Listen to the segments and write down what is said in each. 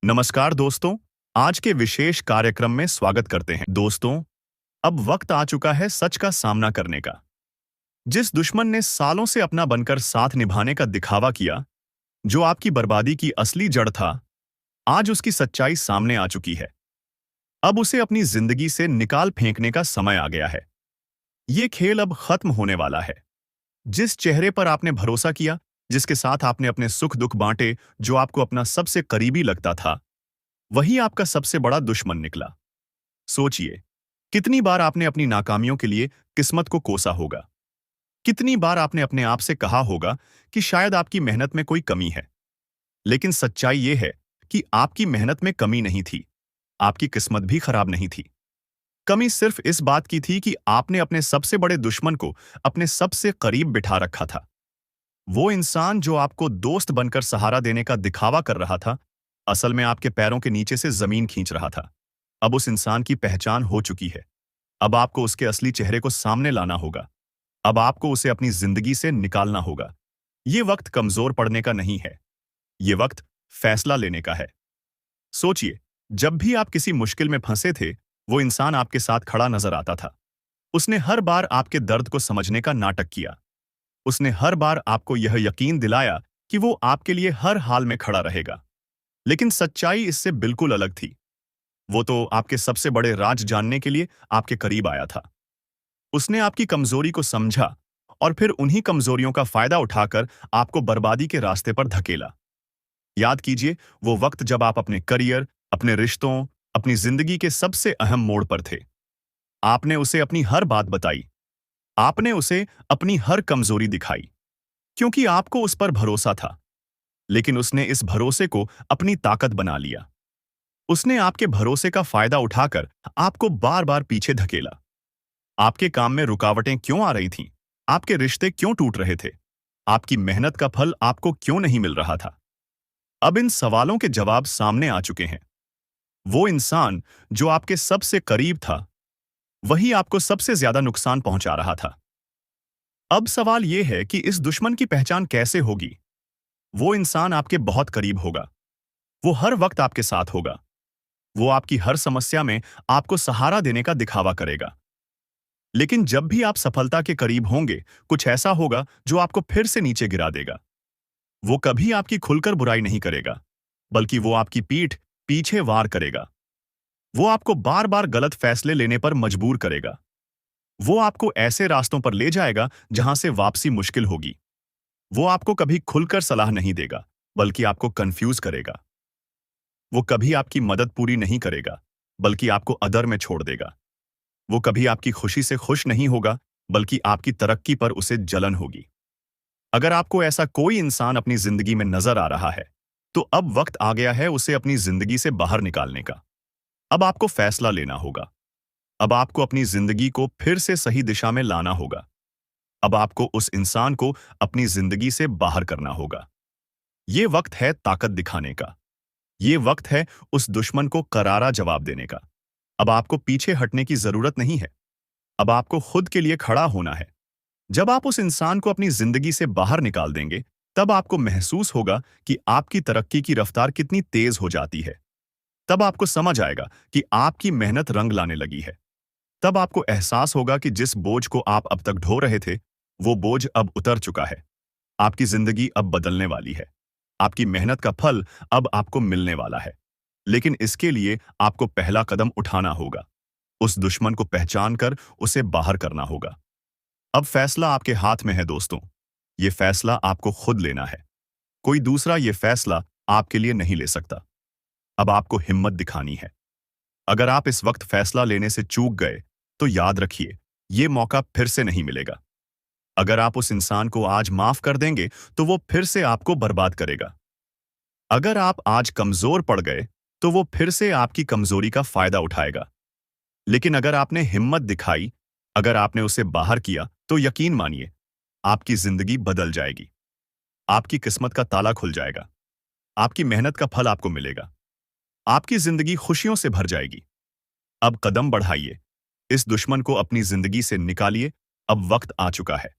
नमस्कार दोस्तों। आज के विशेष कार्यक्रम में स्वागत करते हैं। दोस्तों, अब वक्त आ चुका है सच का सामना करने का। जिस दुश्मन ने सालों से अपना बनकर साथ निभाने का दिखावा किया, जो आपकी बर्बादी की असली जड़ था, आज उसकी सच्चाई सामने आ चुकी है। अब उसे अपनी जिंदगी से निकाल फेंकने का समय आ गया है। ये खेल अब खत्म होने वाला है। जिस चेहरे पर आपने भरोसा किया, जिसके साथ आपने अपने सुख दुख बांटे, जो आपको अपना सबसे करीबी लगता था, वही आपका सबसे बड़ा दुश्मन निकला। सोचिए, कितनी बार आपने अपनी नाकामियों के लिए किस्मत को कोसा होगा। कितनी बार आपने अपने आप से कहा होगा कि शायद आपकी मेहनत में कोई कमी है। लेकिन सच्चाई यह है कि आपकी मेहनत में कमी नहीं थी, आपकी किस्मत भी खराब नहीं थी। कमी सिर्फ इस बात की थी कि आपने अपने सबसे बड़े दुश्मन को अपने सबसे करीब बिठा रखा था। वो इंसान जो आपको दोस्त बनकर सहारा देने का दिखावा कर रहा था, असल में आपके पैरों के नीचे से जमीन खींच रहा था। अब उस इंसान की पहचान हो चुकी है। अब आपको उसके असली चेहरे को सामने लाना होगा। अब आपको उसे अपनी जिंदगी से निकालना होगा। ये वक्त कमजोर पड़ने का नहीं है, ये वक्त फैसला लेने का है। सोचिए, जब भी आप किसी मुश्किल में फंसे थे, वो इंसान आपके साथ खड़ा नजर आता था। उसने हर बार आपके दर्द को समझने का नाटक किया। उसने हर बार आपको यह यकीन दिलाया कि वो आपके लिए हर हाल में खड़ा रहेगा। लेकिन सच्चाई इससे बिल्कुल अलग थी। वो तो आपके सबसे बड़े राज जानने के लिए आपके करीब आया था। उसने आपकी कमजोरी को समझा और फिर उन्हीं कमजोरियों का फायदा उठाकर आपको बर्बादी के रास्ते पर धकेला। याद कीजिए, वो वक्त जब आप अपने करियर, अपने रिश्तों, अपनी जिंदगी के सबसे अहम मोड़ पर थे। आपने उसे अपनी हर बात बताई। आपने उसे अपनी हर कमजोरी दिखाई, क्योंकि आपको उस पर भरोसा था। लेकिन उसने इस भरोसे को अपनी ताकत बना लिया। उसने आपके भरोसे का फायदा उठाकर आपको बार बार पीछे धकेला। आपके काम में रुकावटें क्यों आ रही थीं? आपके रिश्ते क्यों टूट रहे थे? आपकी मेहनत का फल आपको क्यों नहीं मिल रहा था? अब इन सवालों के जवाब सामने आ चुके हैं। वो इंसान जो आपके सबसे करीब था, वही आपको सबसे ज्यादा नुकसान पहुंचा रहा था। अब सवाल यह है कि इस दुश्मन की पहचान कैसे होगी? वो इंसान आपके बहुत करीब होगा। वो हर वक्त आपके साथ होगा। वो आपकी हर समस्या में आपको सहारा देने का दिखावा करेगा। लेकिन जब भी आप सफलता के करीब होंगे, कुछ ऐसा होगा जो आपको फिर से नीचे गिरा देगा। वो कभी आपकी खुलकर बुराई नहीं करेगा, बल्कि वो आपकी पीठ पीछे वार करेगा। वो आपको बार बार गलत फैसले लेने पर मजबूर करेगा। वो आपको ऐसे रास्तों पर ले जाएगा जहां से वापसी मुश्किल होगी। वो आपको कभी खुलकर सलाह नहीं देगा, बल्कि आपको कंफ्यूज करेगा। वो कभी आपकी मदद पूरी नहीं करेगा, बल्कि आपको अदर में छोड़ देगा। वो कभी आपकी खुशी से खुश नहीं होगा, बल्कि आपकी तरक्की पर उसे जलन होगी। अगर आपको ऐसा कोई इंसान अपनी जिंदगी में नजर आ रहा है, तो अब वक्त आ गया है उसे अपनी जिंदगी से बाहर निकालने का। अब आपको फैसला लेना होगा। अब आपको अपनी जिंदगी को फिर से सही दिशा में लाना होगा। अब आपको उस इंसान को अपनी जिंदगी से बाहर करना होगा। ये वक्त है ताकत दिखाने का। ये वक्त है उस दुश्मन को करारा जवाब देने का। अब आपको पीछे हटने की जरूरत नहीं है। अब आपको खुद के लिए खड़ा होना है। जब आप उस इंसान को अपनी जिंदगी से बाहर निकाल देंगे, तब आपको महसूस होगा कि आपकी तरक्की की रफ्तार कितनी तेज हो जाती है। तब आपको समझ आएगा कि आपकी मेहनत रंग लाने लगी है। तब आपको एहसास होगा कि जिस बोझ को आप अब तक ढो रहे थे, वो बोझ अब उतर चुका है। आपकी जिंदगी अब बदलने वाली है। आपकी मेहनत का फल अब आपको मिलने वाला है। लेकिन इसके लिए आपको पहला कदम उठाना होगा। उस दुश्मन को पहचान कर उसे बाहर करना होगा। अब फैसला आपके हाथ में है दोस्तों। ये फैसला आपको खुद लेना है। कोई दूसरा ये फैसला आपके लिए नहीं ले सकता। अब आपको हिम्मत दिखानी है। अगर आप इस वक्त फैसला लेने से चूक गए, तो याद रखिए, ये मौका फिर से नहीं मिलेगा। अगर आप उस इंसान को आज माफ कर देंगे, तो वो फिर से आपको बर्बाद करेगा। अगर आप आज कमजोर पड़ गए, तो वो फिर से आपकी कमजोरी का फायदा उठाएगा। लेकिन अगर आपने हिम्मत दिखाई, अगर आपने उसे बाहर किया, तो यकीन मानिए, आपकी जिंदगी बदल जाएगी। आपकी किस्मत का ताला खुल जाएगा। आपकी मेहनत का फल आपको मिलेगा। आपकी जिंदगी खुशियों से भर जाएगी। अब कदम बढ़ाइए। इस दुश्मन को अपनी जिंदगी से निकालिए। अब वक्त आ चुका है।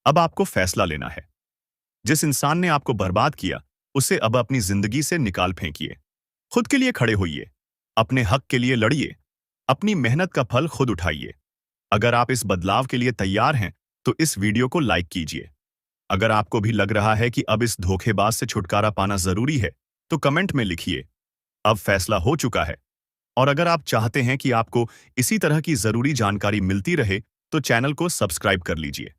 अब आपको फैसला लेना है। जिस इंसान ने आपको बर्बाद किया, उसे अब अपनी जिंदगी से निकाल फेंकिए। खुद के लिए खड़े होइए, अपने हक के लिए लड़िए, अपनी मेहनत का फल खुद उठाइए। अगर आप इस बदलाव के लिए तैयार हैं, तो इस वीडियो को लाइक कीजिए। अगर आपको भी लग रहा है कि अब इस धोखेबाज से छुटकारा पाना जरूरी है, तो कमेंट में लिखिए, अब फैसला हो चुका है। और अगर आप चाहते हैं कि आपको इसी तरह की जरूरी जानकारी मिलती रहे, तो चैनल को सब्सक्राइब कर लीजिए।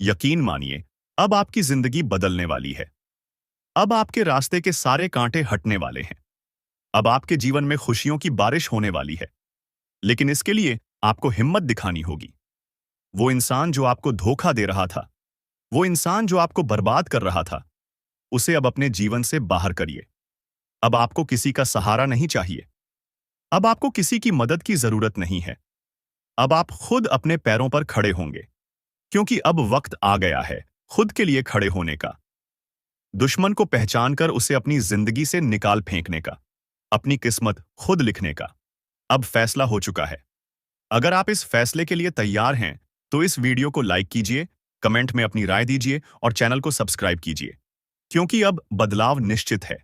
यकीन मानिए, अब आपकी जिंदगी बदलने वाली है। अब आपके रास्ते के सारे कांटे हटने वाले हैं। अब आपके जीवन में खुशियों की बारिश होने वाली है। लेकिन इसके लिए आपको हिम्मत दिखानी होगी। वो इंसान जो आपको धोखा दे रहा था, वो इंसान जो आपको बर्बाद कर रहा था, उसे अब अपने जीवन से बाहर करिए। अब आपको किसी का सहारा नहीं चाहिए। अब आपको किसी की मदद की जरूरत नहीं है। अब आप खुद अपने पैरों पर खड़े होंगे, क्योंकि अब वक्त आ गया है खुद के लिए खड़े होने का। दुश्मन को पहचान कर उसे अपनी जिंदगी से निकाल फेंकने का, अपनी किस्मत खुद लिखने का। अब फैसला हो चुका है। अगर आप इस फैसले के लिए तैयार हैं, तो इस वीडियो को लाइक कीजिए, कमेंट में अपनी राय दीजिए और चैनल को सब्सक्राइब कीजिए, क्योंकि अब बदलाव निश्चित है।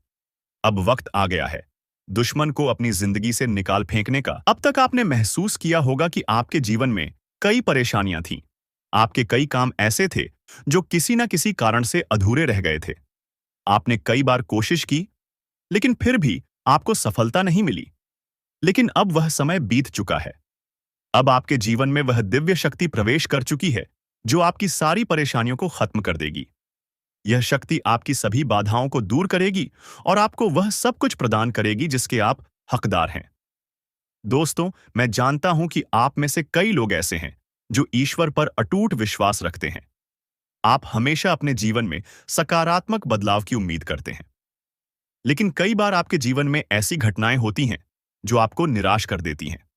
अब वक्त आ गया है दुश्मन को अपनी जिंदगी से निकाल फेंकने का। अब तक आपने महसूस किया होगा कि आपके जीवन में कई परेशानियां थीं। आपके कई काम ऐसे थे जो किसी न किसी कारण से अधूरे रह गए थे। आपने कई बार कोशिश की, लेकिन फिर भी आपको सफलता नहीं मिली। लेकिन अब वह समय बीत चुका है। अब आपके जीवन में वह दिव्य शक्ति प्रवेश कर चुकी है, जो आपकी सारी परेशानियों को खत्म कर देगी। यह शक्ति आपकी सभी बाधाओं को दूर करेगी और आपको वह सब कुछ प्रदान करेगी जिसके आप हकदार हैं। दोस्तों, मैं जानता हूं कि आप में से कई लोग ऐसे हैं जो ईश्वर पर अटूट विश्वास रखते हैं। आप हमेशा अपने जीवन में सकारात्मक बदलाव की उम्मीद करते हैं। लेकिन कई बार आपके जीवन में ऐसी घटनाएं होती हैं जो आपको निराश कर देती हैं।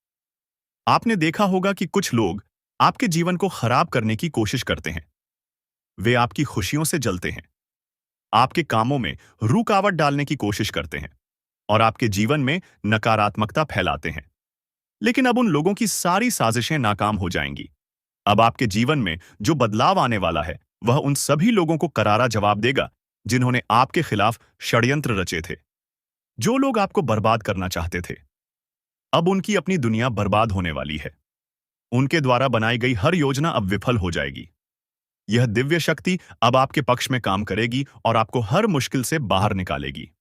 आपने देखा होगा कि कुछ लोग आपके जीवन को खराब करने की कोशिश करते हैं। वे आपकी खुशियों से जलते हैं, आपके कामों में रुकावट डालने की कोशिश करते हैं और आपके जीवन में नकारात्मकता फैलाते हैं। लेकिन अब उन लोगों की सारी साजिशें नाकाम हो जाएंगी। अब आपके जीवन में जो बदलाव आने वाला है, वह उन सभी लोगों को करारा जवाब देगा जिन्होंने आपके खिलाफ षड्यंत्र रचे थे। जो लोग आपको बर्बाद करना चाहते थे, अब उनकी अपनी दुनिया बर्बाद होने वाली है। उनके द्वारा बनाई गई हर योजना अब विफल हो जाएगी। यह दिव्य शक्ति अब आपके पक्ष में काम करेगी और आपको हर मुश्किल से बाहर निकालेगी।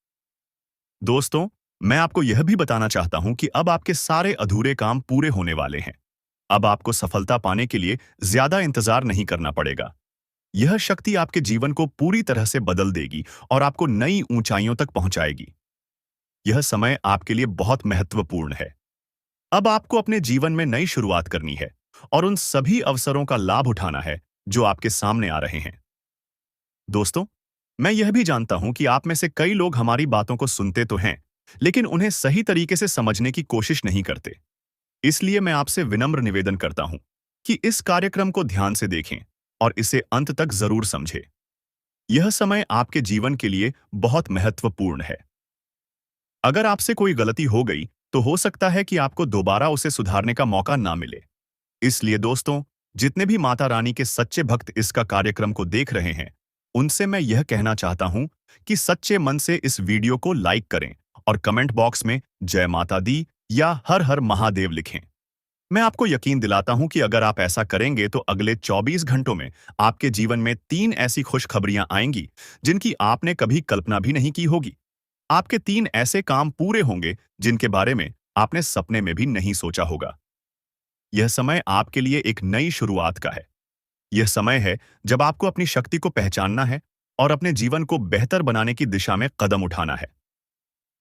दोस्तों, मैं आपको यह भी बताना चाहता हूं कि अब आपके सारे अधूरे काम पूरे होने वाले हैं। अब आपको सफलता पाने के लिए ज्यादा इंतजार नहीं करना पड़ेगा। यह शक्ति आपके जीवन को पूरी तरह से बदल देगी और आपको नई ऊंचाइयों तक पहुंचाएगी। यह समय आपके लिए बहुत महत्वपूर्ण है। अब आपको अपने जीवन में नई शुरुआत करनी है और उन सभी अवसरों का लाभ उठाना है जो आपके सामने आ रहे हैं। दोस्तों, मैं यह भी जानता हूं कि आप में से कई लोग हमारी बातों को सुनते तो हैं, लेकिन उन्हें सही तरीके से समझने की कोशिश नहीं करते। इसलिए मैं आपसे विनम्र निवेदन करता हूं कि इस कार्यक्रम को ध्यान से देखें और इसे अंत तक जरूर समझें। यह समय आपके जीवन के लिए बहुत महत्वपूर्ण है। अगर आपसे कोई गलती हो गई, तो हो सकता है कि आपको दोबारा उसे सुधारने का मौका ना मिले। इसलिए दोस्तों, जितने भी माता रानी के सच्चे भक्त इसका कार्यक्रम को देख रहे हैं, उनसे मैं यह कहना चाहता हूं कि सच्चे मन से इस वीडियो को लाइक करें और कमेंट बॉक्स में जय माता दी या हर हर महादेव लिखें। मैं आपको यकीन दिलाता हूं कि अगर आप ऐसा करेंगे, तो अगले 24 घंटों में आपके जीवन में 3 ऐसी खुशखबरियां आएंगी जिनकी आपने कभी कल्पना भी नहीं की होगी। आपके 3 ऐसे काम पूरे होंगे जिनके बारे में आपने सपने में भी नहीं सोचा होगा। यह समय आपके लिए एक नई शुरुआत का है। यह समय है जब आपको अपनी शक्ति को पहचानना है और अपने जीवन को बेहतर बनाने की दिशा में कदम उठाना है।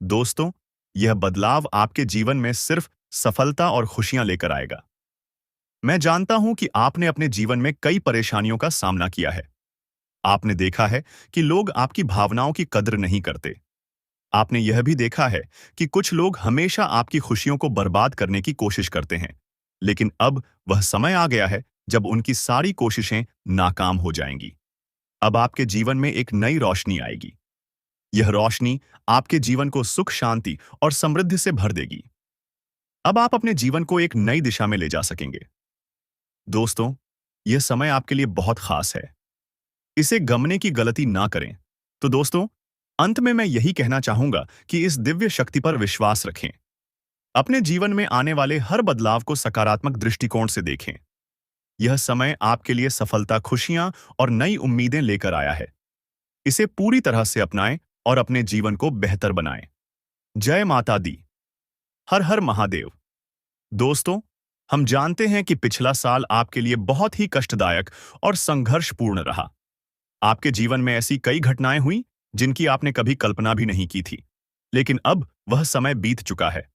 दोस्तों, यह बदलाव आपके जीवन में सिर्फ सफलता और खुशियां लेकर आएगा। मैं जानता हूं कि आपने अपने जीवन में कई परेशानियों का सामना किया है। आपने देखा है कि लोग आपकी भावनाओं की कद्र नहीं करते। आपने यह भी देखा है कि कुछ लोग हमेशा आपकी खुशियों को बर्बाद करने की कोशिश करते हैं। लेकिन अब वह समय आ गया है जब उनकी सारी कोशिशें नाकाम हो जाएंगी। अब आपके जीवन में एक नई रोशनी आएगी। यह रोशनी आपके जीवन को सुख, शांति और समृद्धि से भर देगी। अब आप अपने जीवन को एक नई दिशा में ले जा सकेंगे। दोस्तों, यह समय आपके लिए बहुत खास है। इसे गमने की गलती ना करें। तो दोस्तों, अंत में मैं यही कहना चाहूंगा कि इस दिव्य शक्ति पर विश्वास रखें। अपने जीवन में आने वाले हर बदलाव को सकारात्मक दृष्टिकोण से देखें। यह समय आपके लिए सफलता, खुशियां और नई उम्मीदें लेकर आया है। इसे पूरी तरह से अपनाएं और अपने जीवन को बेहतर बनाएं। जय माता दी। हर हर महादेव। दोस्तों, हम जानते हैं कि पिछला साल आपके लिए बहुत ही कष्टदायक और संघर्षपूर्ण रहा। आपके जीवन में ऐसी कई घटनाएं हुई जिनकी आपने कभी कल्पना भी नहीं की थी। लेकिन अब वह समय बीत चुका है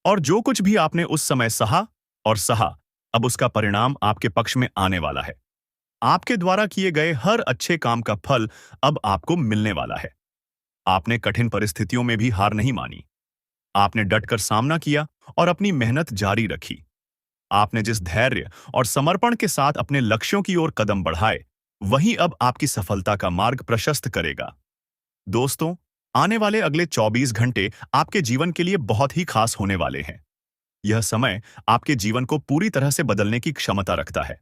और जो कुछ भी आपने उस समय सहा, अब उसका परिणाम आपके पक्ष में आने वाला है। आपके द्वारा किए गए हर अच्छे काम का फल अब आपको मिलने वाला है। आपने कठिन परिस्थितियों में भी हार नहीं मानी। आपने डटकर सामना किया और अपनी मेहनत जारी रखी। आपने जिस धैर्य और समर्पण के साथ अपने लक्ष्यों की ओर कदम बढ़ाए, वही अब आपकी सफलता का मार्ग प्रशस्त करेगा। दोस्तों, आने वाले अगले 24 घंटे आपके जीवन के लिए बहुत ही खास होने वाले हैं। यह समय आपके जीवन को पूरी तरह से बदलने की क्षमता रखता है।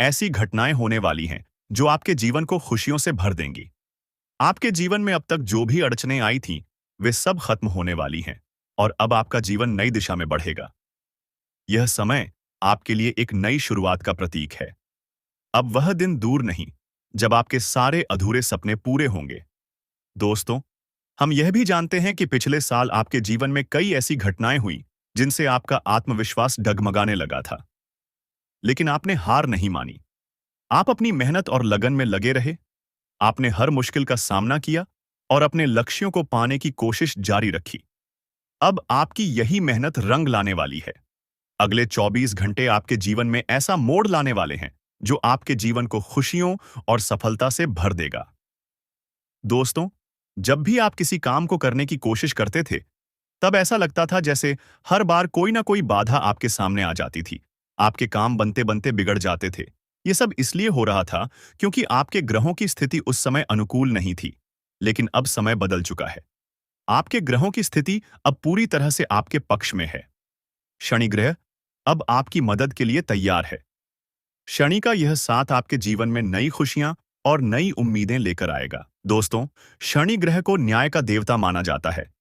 ऐसी घटनाएं होने वाली हैं जो आपके जीवन को खुशियों से भर देंगी। आपके जीवन में अब तक जो भी अड़चनें आई थीं, वे सब खत्म होने वाली हैं और अब आपका जीवन नई दिशा में बढ़ेगा। यह समय आपके लिए एक नई शुरुआत का प्रतीक है। अब वह दिन दूर नहीं जब आपके सारे अधूरे सपने पूरे होंगे। दोस्तों, हम यह भी जानते हैं कि पिछले साल आपके जीवन में कई ऐसी घटनाएं हुई जिनसे आपका आत्मविश्वास डगमगाने लगा था। लेकिन आपने हार नहीं मानी। आप अपनी मेहनत और लगन में लगे रहे। आपने हर मुश्किल का सामना किया और अपने लक्ष्यों को पाने की कोशिश जारी रखी। अब आपकी यही मेहनत रंग लाने वाली है। अगले 24 घंटे आपके जीवन में ऐसा मोड़ लाने वाले हैं जो आपके जीवन को खुशियों और सफलता से भर देगा। दोस्तों, जब भी आप किसी काम को करने की कोशिश करते थे, तब ऐसा लगता था जैसे हर बार कोई ना कोई बाधा आपके सामने आ जाती थी। आपके काम बनते बनते बिगड़ जाते थे। ये सब इसलिए हो रहा था क्योंकि आपके ग्रहों की स्थिति उस समय अनुकूल नहीं थी। लेकिन अब समय बदल चुका है। आपके ग्रहों की स्थिति अब पूरी तरह से आपके पक्ष में है। शनि ग्रह अब आपकी मदद के लिए तैयार है। शनि का यह साथ आपके जीवन में नई खुशियां और नई उम्मीदें लेकर आएगा। दोस्तों, शनि ग्रह को न्याय का देवता माना जाता है।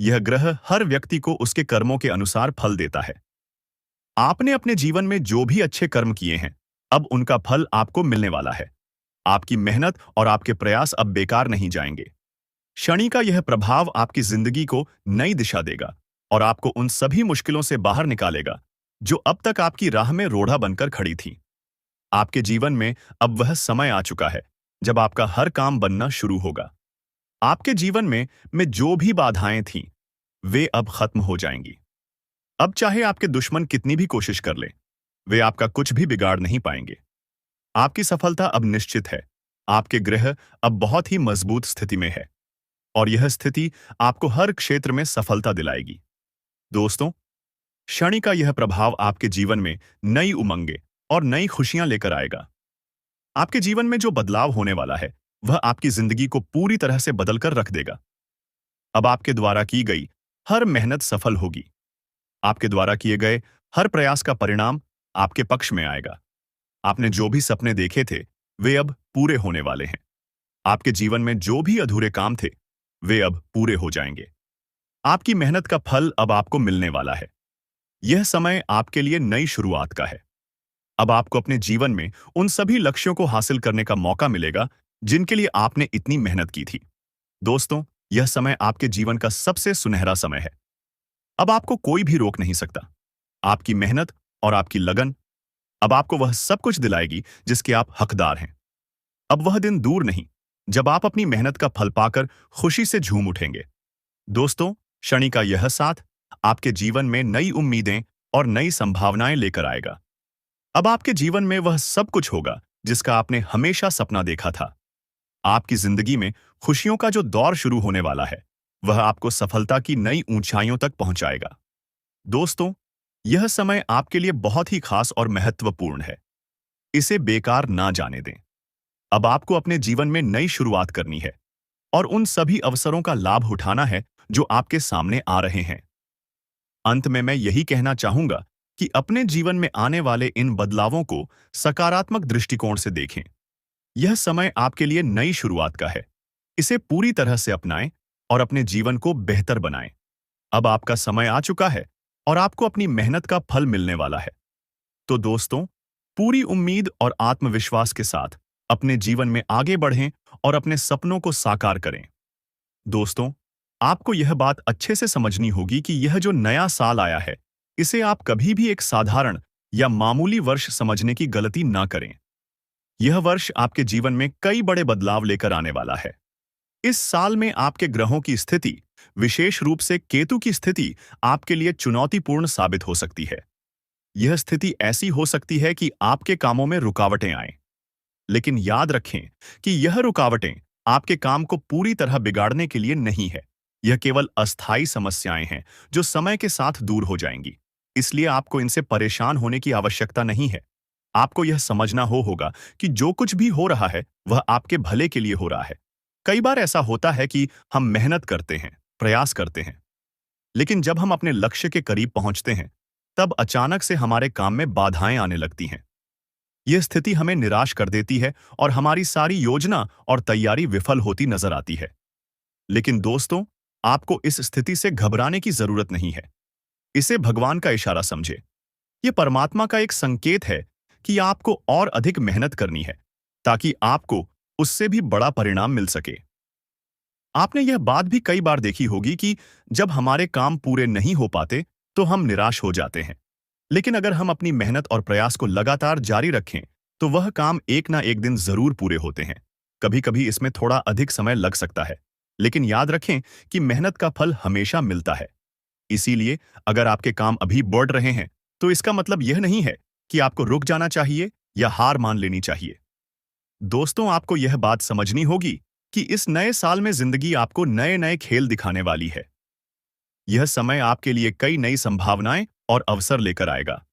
यह ग्रह हर व्यक्ति को उसके कर्मों के अनुसार फल देता है। आपने अपने जीवन में जो भी अच्छे कर्म किए हैं, अब उनका फल आपको मिलने वाला है। आपकी मेहनत और आपके प्रयास अब बेकार नहीं जाएंगे। शनि का यह प्रभाव आपकी जिंदगी को नई दिशा देगा और आपको उन सभी मुश्किलों से बाहर निकालेगा जो अब तक आपकी राह में रोड़ा बनकर खड़ी थी। आपके जीवन में अब वह समय आ चुका है जब आपका हर काम बनना शुरू होगा। आपके जीवन में जो भी बाधाएं थीं, वे अब खत्म हो जाएंगी। अब चाहे आपके दुश्मन कितनी भी कोशिश कर लें, वे आपका कुछ भी बिगाड़ नहीं पाएंगे। आपकी सफलता अब निश्चित है। आपके ग्रह अब बहुत ही मजबूत स्थिति में है और यह स्थिति आपको हर क्षेत्र में सफलता दिलाएगी। दोस्तों, शनि का यह प्रभाव आपके जीवन में नई उमंगें और नई खुशियां लेकर आएगा। आपके जीवन में जो बदलाव होने वाला है, वह आपकी जिंदगी को पूरी तरह से बदलकर रख देगा। अब आपके द्वारा की गई हर मेहनत सफल होगी। आपके द्वारा किए गए हर प्रयास का परिणाम आपके पक्ष में आएगा। आपने जो भी सपने देखे थे, वे अब पूरे होने वाले हैं। आपके जीवन में जो भी अधूरे काम थे, वे अब पूरे हो जाएंगे। आपकी मेहनत का फल अब आपको मिलने वाला है। यह समय आपके लिए नई शुरुआत का है। अब आपको अपने जीवन में उन सभी लक्ष्यों को हासिल करने का मौका मिलेगा जिनके लिए आपने इतनी मेहनत की थी। दोस्तों, यह समय आपके जीवन का सबसे सुनहरा समय है। अब आपको कोई भी रोक नहीं सकता। आपकी मेहनत और आपकी लगन अब आपको वह सब कुछ दिलाएगी जिसके आप हकदार हैं। अब वह दिन दूर नहीं जब आप अपनी मेहनत का फल पाकर खुशी से झूम उठेंगे। दोस्तों, शनि का यह साथ आपके जीवन में नई उम्मीदें और नई संभावनाएं लेकर आएगा। अब आपके जीवन में वह सब कुछ होगा जिसका आपने हमेशा सपना देखा था। आपकी जिंदगी में खुशियों का जो दौर शुरू होने वाला है, वह आपको सफलता की नई ऊंचाइयों तक पहुंचाएगा। दोस्तों, यह समय आपके लिए बहुत ही खास और महत्वपूर्ण है। इसे बेकार ना जाने दें। अब आपको अपने जीवन में नई शुरुआत करनी है और उन सभी अवसरों का लाभ उठाना है जो आपके सामने आ रहे हैं। अंत में मैं यही कहना चाहूंगा कि अपने जीवन में आने वाले इन बदलावों को सकारात्मक दृष्टिकोण से देखें। यह समय आपके लिए नई शुरुआत का है। इसे पूरी तरह से अपनाएं और अपने जीवन को बेहतर बनाएं। अब आपका समय आ चुका है और आपको अपनी मेहनत का फल मिलने वाला है। तो दोस्तों, पूरी उम्मीद और आत्मविश्वास के साथ अपने जीवन में आगे बढ़ें और अपने सपनों को साकार करें। दोस्तों, आपको यह बात अच्छे से समझनी होगी कि यह जो नया साल आया है, इसे आप कभी भी एक साधारण या मामूली वर्ष समझने की गलती ना करें। यह वर्ष आपके जीवन में कई बड़े बदलाव लेकर आने वाला है। इस साल में आपके ग्रहों की स्थिति, विशेष रूप से केतु की स्थिति, आपके लिए चुनौतीपूर्ण साबित हो सकती है। यह स्थिति ऐसी हो सकती है कि आपके कामों में रुकावटें आएं। लेकिन याद रखें कि यह रुकावटें आपके काम को पूरी तरह बिगाड़ने के लिए नहीं है। यह केवल अस्थायी समस्याएं हैं जो समय के साथ दूर हो जाएंगी। इसलिए आपको इनसे परेशान होने की आवश्यकता नहीं है। आपको यह समझना होगा कि जो कुछ भी हो रहा है वह आपके भले के लिए हो रहा है। कई बार ऐसा होता है कि हम मेहनत करते हैं, प्रयास करते हैं, लेकिन जब हम अपने लक्ष्य के करीब पहुंचते हैं, तब अचानक से हमारे काम में बाधाएं आने लगती हैं। यह स्थिति हमें निराश कर देती है और हमारी सारी योजना और तैयारी विफल होती नजर आती है। लेकिन दोस्तों, आपको इस स्थिति से घबराने की जरूरत नहीं है। इसे भगवान का इशारा समझे। यह परमात्मा का एक संकेत है कि आपको और अधिक मेहनत करनी है, ताकि आपको उससे भी बड़ा परिणाम मिल सके। आपने यह बात भी कई बार देखी होगी कि जब हमारे काम पूरे नहीं हो पाते, तो हम निराश हो जाते हैं। लेकिन अगर हम अपनी मेहनत और प्रयास को लगातार जारी रखें, तो वह काम एक ना एक दिन जरूर पूरे होते हैं। कभी कभी इसमें थोड़ा अधिक समय लग सकता है, लेकिन याद रखें कि मेहनत का फल हमेशा मिलता है। इसीलिए अगर आपके काम अभी बढ़ रहे हैं, तो इसका मतलब यह नहीं है कि आपको रुक जाना चाहिए या हार मान लेनी चाहिए। दोस्तों, आपको यह बात समझनी होगी कि इस नए साल में जिंदगी आपको नए नए खेल दिखाने वाली है। यह समय आपके लिए कई नई संभावनाएं और अवसर लेकर आएगा।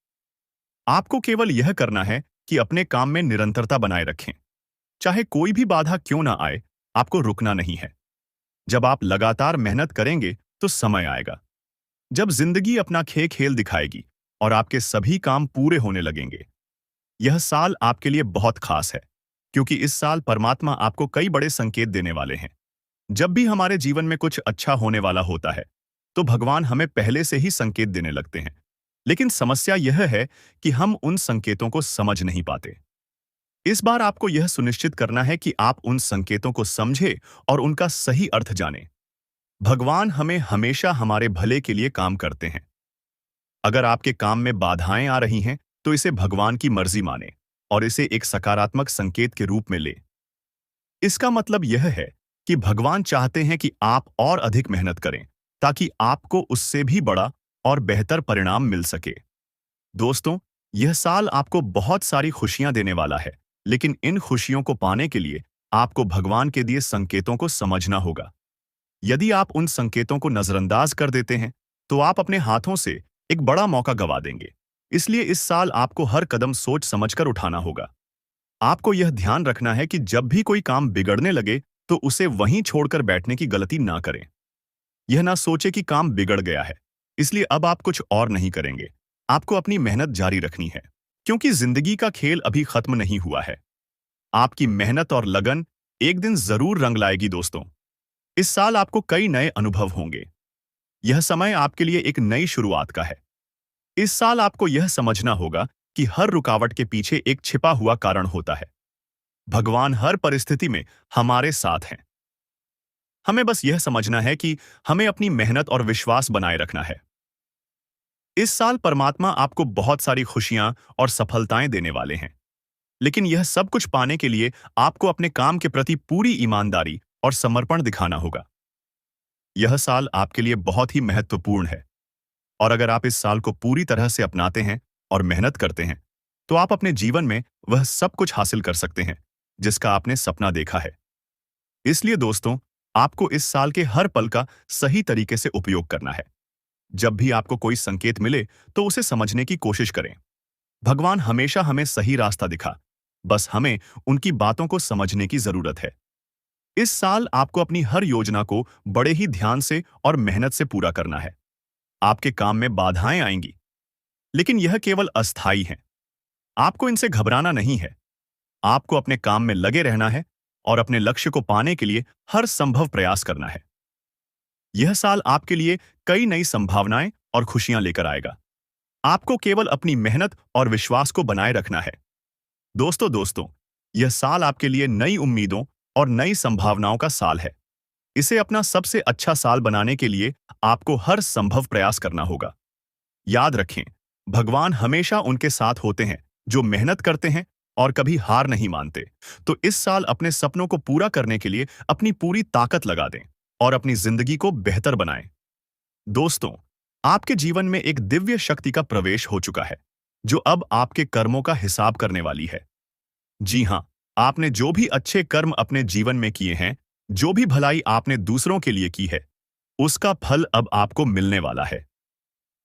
आपको केवल यह करना है कि अपने काम में निरंतरता बनाए रखें। चाहे कोई भी बाधा क्यों ना आए, आपको रुकना नहीं है। जब आप लगातार मेहनत करेंगे, तो समय आएगा जब जिंदगी अपना खेल दिखाएगी और आपके सभी काम पूरे होने लगेंगे। यह साल आपके लिए बहुत खास है, क्योंकि इस साल परमात्मा आपको कई बड़े संकेत देने वाले हैं। जब भी हमारे जीवन में कुछ अच्छा होने वाला होता है, तो भगवान हमें पहले से ही संकेत देने लगते हैं। लेकिन समस्या यह है कि हम उन संकेतों को समझ नहीं पाते। इस बार आपको यह सुनिश्चित करना है कि आप उन संकेतों को समझें और उनका सही अर्थ जानें। भगवान हमें हमेशा हमारे भले के लिए काम करते हैं। अगर आपके काम में बाधाएं आ रही हैं, तो इसे भगवान की मर्जी माने और इसे एक सकारात्मक संकेत के रूप में ले। इसका मतलब यह है कि भगवान चाहते हैं कि आप और अधिक मेहनत करें, ताकि आपको उससे भी बड़ा और बेहतर परिणाम मिल सके। दोस्तों, यह साल आपको बहुत सारी खुशियां देने वाला है, लेकिन इन खुशियों को पाने के लिए आपको भगवान के दिए संकेतों को समझना होगा। यदि आप उन संकेतों को नजरअंदाज कर देते हैं, तो आप अपने हाथों से एक बड़ा मौका गंवा देंगे। इसलिए इस साल आपको हर कदम सोच समझकर उठाना होगा। आपको यह ध्यान रखना है कि जब भी कोई काम बिगड़ने लगे, तो उसे वहीं छोड़कर बैठने की गलती ना करें। यह ना सोचे कि काम बिगड़ गया है, इसलिए अब आप कुछ और नहीं करेंगे। आपको अपनी मेहनत जारी रखनी है, क्योंकि जिंदगी का खेल अभी खत्म नहीं हुआ है। आपकी मेहनत और लगन एक दिन जरूर रंग लाएगी दोस्तों। इस साल आपको कई नए अनुभव होंगे। यह समय आपके लिए एक नई शुरुआत का है। इस साल आपको यह समझना होगा कि हर रुकावट के पीछे एक छिपा हुआ कारण होता है। भगवान हर परिस्थिति में हमारे साथ हैं। हमें बस यह समझना है कि हमें अपनी मेहनत और विश्वास बनाए रखना है। इस साल परमात्मा आपको बहुत सारी खुशियां और सफलताएं देने वाले हैं, लेकिन यह सब कुछ पाने के लिए आपको अपने काम के प्रति पूरी ईमानदारी और समर्पण दिखाना होगा। यह साल आपके लिए बहुत ही महत्वपूर्ण है, और अगर आप इस साल को पूरी तरह से अपनाते हैं और मेहनत करते हैं, तो आप अपने जीवन में वह सब कुछ हासिल कर सकते हैं जिसका आपने सपना देखा है। इसलिए दोस्तों, आपको इस साल के हर पल का सही तरीके से उपयोग करना है। जब भी आपको कोई संकेत मिले, तो उसे समझने की कोशिश करें। भगवान हमेशा हमें सही रास्ता दिखा, बस हमें उनकी बातों को समझने की जरूरत है। इस साल आपको अपनी हर योजना को बड़े ही ध्यान से और मेहनत से पूरा करना है। आपके काम में बाधाएं आएंगी, लेकिन यह केवल अस्थायी हैं। आपको इनसे घबराना नहीं है। आपको अपने काम में लगे रहना है और अपने लक्ष्य को पाने के लिए हर संभव प्रयास करना है। यह साल आपके लिए कई नई संभावनाएं और खुशियां लेकर आएगा। आपको केवल अपनी मेहनत और विश्वास को बनाए रखना है। दोस्तों, यह साल आपके लिए नई उम्मीदों और नई संभावनाओं का साल है। इसे अपना सबसे अच्छा साल बनाने के लिए आपको हर संभव प्रयास करना होगा। याद रखें, भगवान हमेशा उनके साथ होते हैं जो मेहनत करते हैं और कभी हार नहीं मानते। तो इस साल अपने सपनों को पूरा करने के लिए अपनी पूरी ताकत लगा दें और अपनी जिंदगी को बेहतर बनाएं। दोस्तों, आपके जीवन में एक दिव्य शक्ति का प्रवेश हो चुका है, जो अब आपके कर्मों का हिसाब करने वाली है। जी हाँ, आपने जो भी अच्छे कर्म अपने जीवन में किए हैं, जो भी भलाई आपने दूसरों के लिए की है, उसका फल अब आपको मिलने वाला है।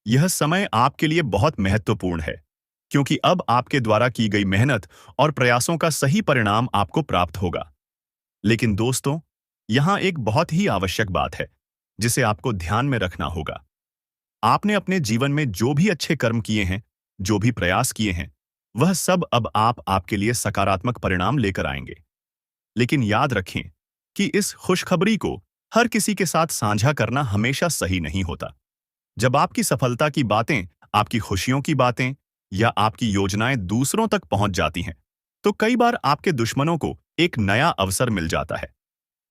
यह समय आपके लिए बहुत महत्वपूर्ण है, क्योंकि अब आपके द्वारा की गई मेहनत और प्रयासों का सही परिणाम आपको प्राप्त होगा। लेकिन दोस्तों, यहाँ एक बहुत ही आवश्यक बात है, जिसे आपको ध्यान में रखना होगा। आपने अपने जीवन में जो भी अच्छे कर्म किए हैं, जो भी प्रयास किए हैं, वह सब अब आपके लिए सकारात्मक परिणाम लेकर आएंगे। लेकिन याद रखें कि इस खुशखबरी को हर किसी के साथ साझा करना हमेशा सही नहीं होता। जब आपकी सफलता की बातें, आपकी खुशियों की बातें या आपकी योजनाएं दूसरों तक पहुंच जाती हैं, तो कई बार आपके दुश्मनों को एक नया अवसर मिल जाता है।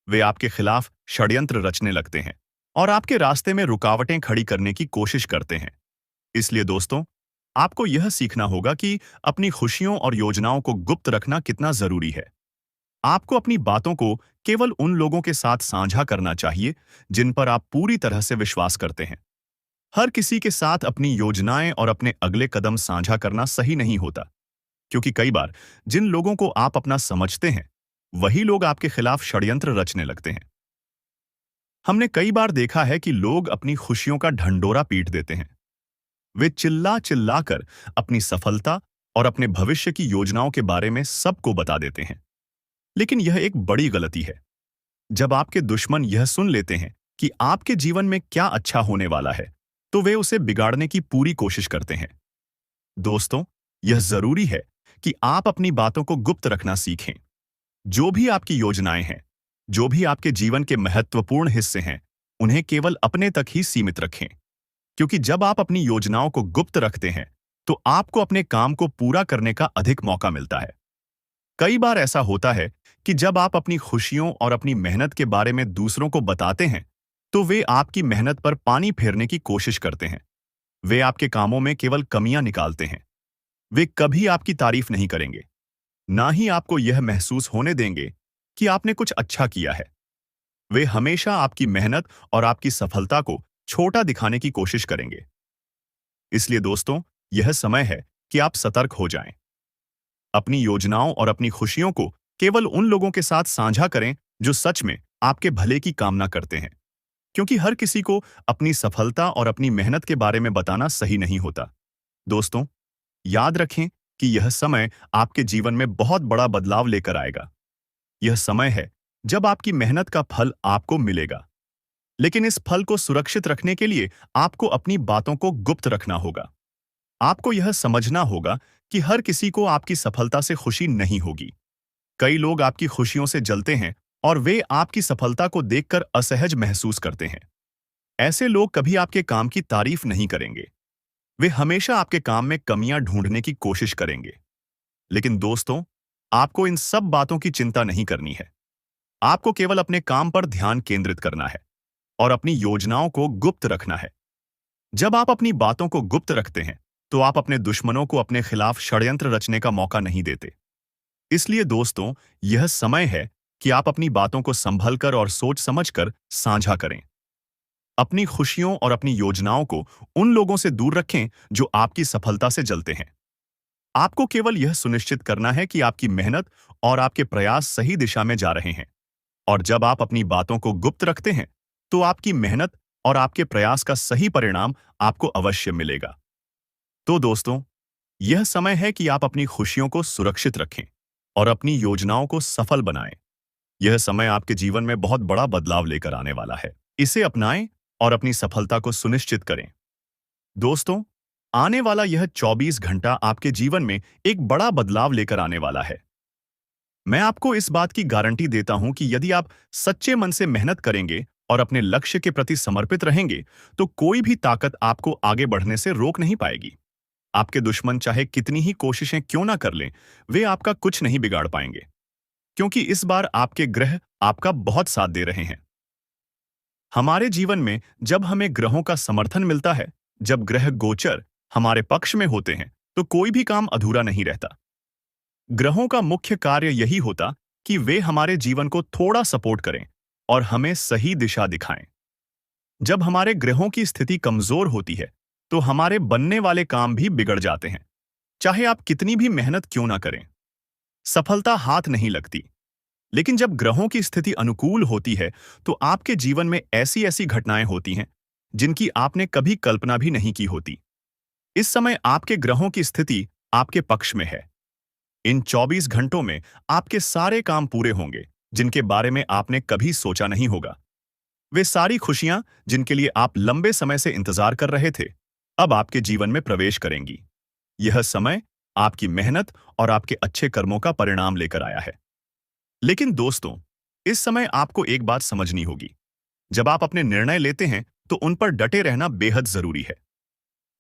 वे आपके खिलाफ षड्यंत्र रचने लगते हैं और आपके रास्ते में रुकावटें खड़ी करने की कोशिश करते हैं। इसलिए दोस्तों, आपको यह सीखना होगा कि अपनी खुशियों और योजनाओं को गुप्त रखना कितना जरूरी है। आपको अपनी बातों को केवल उन लोगों के साथ साझा करना चाहिए जिन पर आप पूरी तरह से विश्वास करते हैं। हर किसी के साथ अपनी योजनाएं और अपने अगले कदम साझा करना सही नहीं होता, क्योंकि कई बार जिन लोगों को आप अपना समझते हैं, वही लोग आपके खिलाफ षड्यंत्र रचने लगते हैं। हमने कई बार देखा है कि लोग अपनी खुशियों का ढंढोरा पीट देते हैं। वे चिल्ला चिल्ला कर अपनी सफलता और अपने भविष्य की योजनाओं के बारे में सबको बता देते हैं। लेकिन यह एक बड़ी गलती है। जब आपके दुश्मन यह सुन लेते हैं कि आपके जीवन में क्या अच्छा होने वाला है, तो वे उसे बिगाड़ने की पूरी कोशिश करते हैं। दोस्तों, यह जरूरी है कि आप अपनी बातों को गुप्त रखना सीखें। जो भी आपकी योजनाएं हैं, जो भी आपके जीवन के महत्वपूर्ण हिस्से हैं, उन्हें केवल अपने तक ही सीमित रखें। क्योंकि जब आप अपनी योजनाओं को गुप्त रखते हैं, तो आपको अपने काम को पूरा करने का अधिक मौका मिलता है। कई बार ऐसा होता है कि जब आप अपनी खुशियों और अपनी मेहनत के बारे में दूसरों को बताते हैं, तो वे आपकी मेहनत पर पानी फेरने की कोशिश करते हैं। वे आपके कामों में केवल कमियां निकालते हैं। वे कभी आपकी तारीफ नहीं करेंगे, ना ही आपको यह महसूस होने देंगे कि आपने कुछ अच्छा किया है। वे हमेशा आपकी मेहनत और आपकी सफलता को छोटा दिखाने की कोशिश करेंगे। इसलिए दोस्तों, यह समय है कि आप सतर्क हो जाएं। अपनी योजनाओं और अपनी खुशियों को केवल उन लोगों के साथ साझा करें जो सच में आपके भले की कामना करते हैं, क्योंकि हर किसी को अपनी सफलता और अपनी मेहनत के बारे में बताना सही नहीं होता। दोस्तों, याद रखें कि यह समय आपके जीवन में बहुत बड़ा बदलाव लेकर आएगा। यह समय है जब आपकी मेहनत का फल आपको मिलेगा। लेकिन इस फल को सुरक्षित रखने के लिए आपको अपनी बातों को गुप्त रखना होगा। आपको यह समझना होगा कि हर किसी को आपकी सफलता से खुशी नहीं होगी। कई लोग आपकी खुशियों से जलते हैं और वे आपकी सफलता को देखकर असहज महसूस करते हैं। ऐसे लोग कभी आपके काम की तारीफ नहीं करेंगे। वे हमेशा आपके काम में कमियां ढूंढने की कोशिश करेंगे। लेकिन दोस्तों, आपको इन सब बातों की चिंता नहीं करनी है। आपको केवल अपने काम पर ध्यान केंद्रित करना है और अपनी योजनाओं को गुप्त रखना है। जब आप अपनी बातों को गुप्त रखते हैं, तो आप अपने दुश्मनों को अपने खिलाफ षड्यंत्र रचने का मौका नहीं देते। इसलिए दोस्तों, यह समय है कि आप अपनी बातों को संभलकर और सोच समझकर साझा करें। अपनी खुशियों और अपनी योजनाओं को उन लोगों से दूर रखें जो आपकी सफलता से जलते हैं। आपको केवल यह सुनिश्चित करना है कि आपकी मेहनत और आपके प्रयास सही दिशा में जा रहे हैं। और जब आप अपनी बातों को गुप्त रखते हैं, तो आपकी मेहनत और आपके प्रयास का सही परिणाम आपको अवश्य मिलेगा। तो दोस्तों, यह समय है कि आप अपनी खुशियों को सुरक्षित रखें और अपनी योजनाओं को सफल बनाएं। यह समय आपके जीवन में बहुत बड़ा बदलाव लेकर आने वाला है। इसे अपनाएं और अपनी सफलता को सुनिश्चित करें। दोस्तों, आने वाला यह 24 घंटा आपके जीवन में एक बड़ा बदलाव लेकर आने वाला है। मैं आपको इस बात की गारंटी देता हूं कि यदि आप सच्चे मन से मेहनत करेंगे और अपने लक्ष्य के प्रति समर्पित रहेंगे, तो कोई भी ताकत आपको आगे बढ़ने से रोक नहीं पाएगी। आपके दुश्मन चाहे कितनी ही कोशिशें क्यों ना कर लें, वे आपका कुछ नहीं बिगाड़ पाएंगे, क्योंकि इस बार आपके ग्रह आपका बहुत साथ दे रहे हैं। हमारे जीवन में जब हमें ग्रहों का समर्थन मिलता है, जब ग्रह गोचर हमारे पक्ष में होते हैं, तो कोई भी काम अधूरा नहीं रहता। ग्रहों का मुख्य कार्य यही होता कि वे हमारे जीवन को थोड़ा सपोर्ट करें और हमें सही दिशा दिखाएं। जब हमारे ग्रहों की स्थिति कमजोर होती है, तो हमारे बनने वाले काम भी बिगड़ जाते हैं। चाहे आप कितनी भी मेहनत क्यों ना करें, सफलता हाथ नहीं लगती। लेकिन जब ग्रहों की स्थिति अनुकूल होती है, तो आपके जीवन में ऐसी ऐसी घटनाएं होती हैं जिनकी आपने कभी कल्पना भी नहीं की होती। इस समय आपके ग्रहों की स्थिति आपके पक्ष में है। इन 24 घंटों में आपके सारे काम पूरे होंगे जिनके बारे में आपने कभी सोचा नहीं होगा। वे सारी खुशियां जिनके लिए आप लंबे समय से इंतजार कर रहे थे, अब आपके जीवन में प्रवेश करेंगी। यह समय आपकी मेहनत और आपके अच्छे कर्मों का परिणाम लेकर आया है। लेकिन दोस्तों, इस समय आपको एक बात समझनी होगी। जब आप अपने निर्णय लेते हैं, तो उन पर डटे रहना बेहद जरूरी है।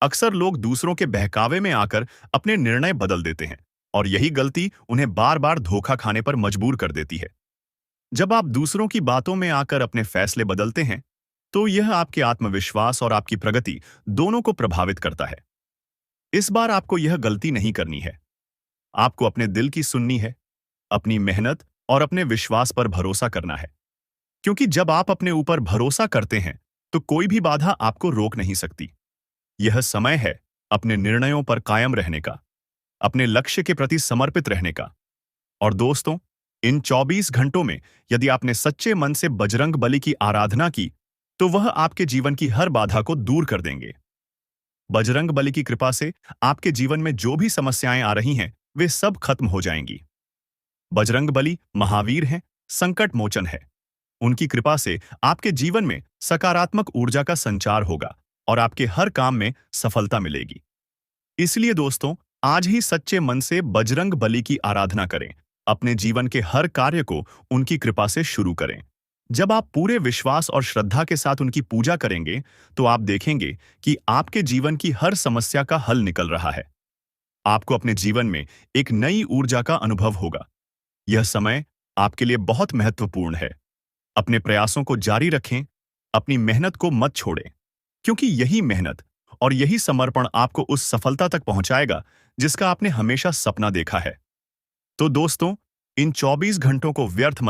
अक्सर लोग दूसरों के बहकावे में आकर अपने निर्णय बदल देते हैं, और यही गलती उन्हें बार बार धोखा खाने पर मजबूर कर देती है। जब आप दूसरों की बातों में आकर अपने फैसले बदलते हैं, तो यह आपके आत्मविश्वास और आपकी प्रगति दोनों को प्रभावित करता है। इस बार आपको यह गलती नहीं करनी है। आपको अपने दिल की सुननी है, अपनी मेहनत और अपने विश्वास पर भरोसा करना है। क्योंकि जब आप अपने ऊपर भरोसा करते हैं, तो कोई भी बाधा आपको रोक नहीं सकती। यह समय है अपने निर्णयों पर कायम रहने का, अपने लक्ष्य के प्रति समर्पित रहने का। और दोस्तों, इन 24 घंटों में यदि आपने सच्चे मन से बजरंग बली की आराधना की, तो वह आपके जीवन की हर बाधा को दूर कर देंगे। बजरंग बली की कृपा से आपके जीवन में जो भी समस्याएं आ रही हैं, वे सब खत्म हो जाएंगी। बजरंग बली महावीर हैं, संकट मोचन है। उनकी कृपा से आपके जीवन में सकारात्मक ऊर्जा का संचार होगा और आपके हर काम में सफलता मिलेगी। इसलिए दोस्तों, आज ही सच्चे मन से बजरंग बली की आराधना करें। अपने जीवन के हर कार्य को उनकी कृपा से शुरू करें। जब आप पूरे विश्वास और श्रद्धा के साथ उनकी पूजा करेंगे, तो आप देखेंगे कि आपके जीवन की हर समस्या का हल निकल रहा है। आपको अपने जीवन में एक नई ऊर्जा का अनुभव होगा। यह समय आपके लिए बहुत महत्वपूर्ण है। अपने प्रयासों को जारी रखें, अपनी मेहनत को मत छोड़ें, क्योंकि यही मेहनत और यही समर्पण आपको उस सफलता तक पहुंचाएगा जिसका आपने हमेशा सपना देखा है। तो दोस्तों, इन 24 घंटों को व्यर्थ मत